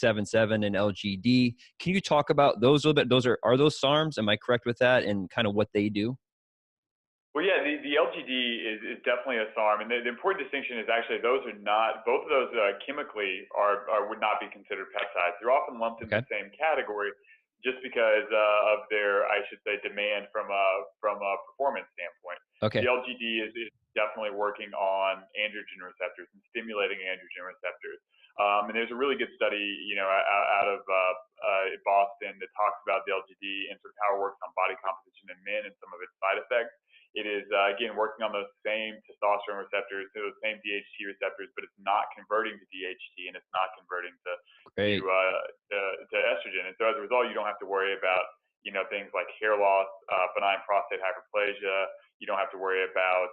MK-677 and LGD. Can you talk about those a little bit? Are those SARMs? Am I correct with that? And kind of what they do? Well, yeah, the LGD is definitely a SARM, and the important distinction is actually those are not, both of those chemically would not be considered peptides. They're often lumped in Okay. the same category just because of their, I should say, demand from a performance standpoint. Okay. The LGD is definitely working on androgen receptors and stimulating androgen receptors. And there's a really good study, out of Boston that talks about the LGD and sort of how it works on body composition in men and some of its side effects. It is, again, working on those same testosterone receptors, those same DHT receptors, but it's not converting to DHT and it's not converting to estrogen. And so as a result, you don't have to worry about, things like hair loss, benign prostate hyperplasia. You don't have to worry about,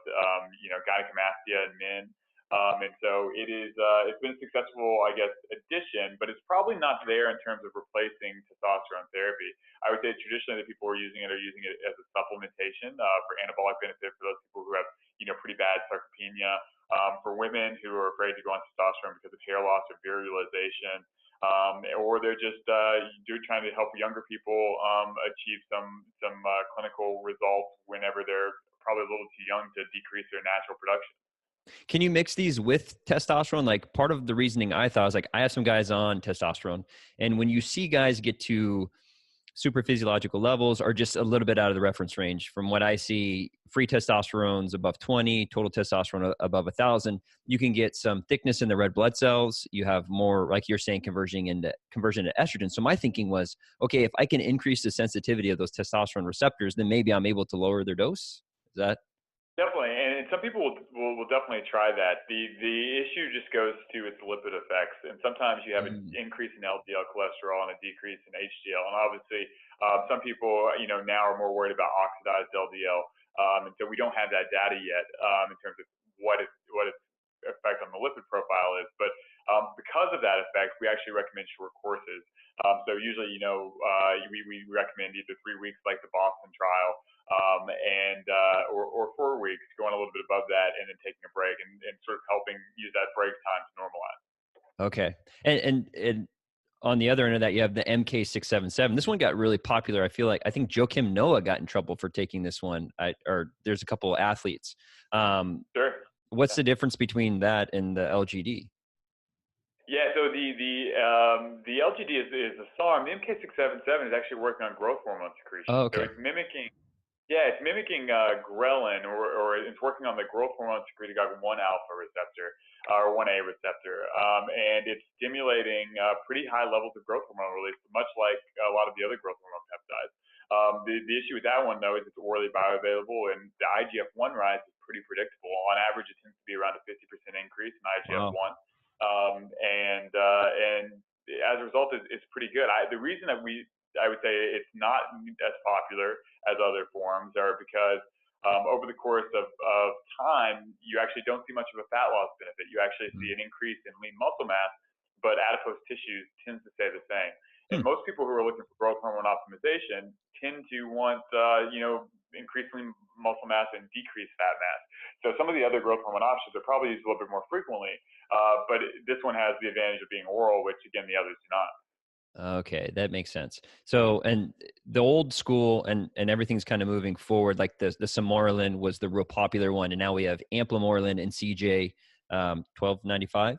gynecomastia in men. And so it's been a successful, I guess, addition, but it's probably not there in terms of replacing testosterone therapy. I would say traditionally the people who are using it as a supplementation for anabolic benefit for those people who have, pretty bad sarcopenia, for women who are afraid to go on testosterone because of hair loss or virilization, or they're just trying to help younger people achieve some clinical results whenever they're probably a little too young to decrease their natural production. Can you mix these with testosterone? Like part of the reasoning I thought was like, I have some guys on testosterone, and when you see guys get to super physiological levels or just a little bit out of the reference range, from what I see, free testosterone's above 20, total testosterone above 1,000, you can get some thickness in the red blood cells. You have more, like you're saying, conversion to estrogen. So my thinking was, okay, if I can increase the sensitivity of those testosterone receptors, then maybe I'm able to lower their dose. Is that? Definitely, and some people will definitely try that. The issue just goes to its lipid effects, and sometimes you have an increase in LDL cholesterol and a decrease in HDL, and obviously some people now are more worried about oxidized LDL, and so we don't have that data yet in terms of what its effect on the lipid profile is. But because of that effect, we actually recommend short courses. So usually, we recommend either 3 weeks, like the Boston trial, or 4 weeks, going a little bit above that, and then taking a break and sort of helping use that break time to normalize. Okay. And on the other end of that, you have the MK-677. This one got really popular. I think Joakim Noah got in trouble for taking this one. Or there's a couple of athletes. Sure. What's the difference between that and the LGD? Yeah, so the LGD is a SARM. The MK-677 is actually working on growth hormone secretion. Oh, okay. So it's mimicking Ghrelin, or it's working on the growth hormone secretagogue 1-alpha receptor, or 1A receptor, and it's stimulating pretty high levels of growth hormone release, much like a lot of the other growth hormone peptides. The issue with that one, though, is it's orally bioavailable, and the IGF-1 rise is pretty predictable. On average, it tends to be around a 50% increase in IGF-1, and as a result, it's pretty good. The reason that I would say it's not as popular as other forms are because over the course of time, you actually don't see much of a fat loss benefit. You actually see an increase in lean muscle mass, but adipose tissues tends to stay the same. And most people who are looking for growth hormone optimization tend to want, increase lean muscle mass and decrease fat mass. So some of the other growth hormone options are probably used a little bit more frequently, but this one has the advantage of being oral, which again, the others do not. Okay, that makes sense. So, and the old school and everything's kind of moving forward. Like the Samorelin was the real popular one, and now we have Amplamorelin and CJ 1295.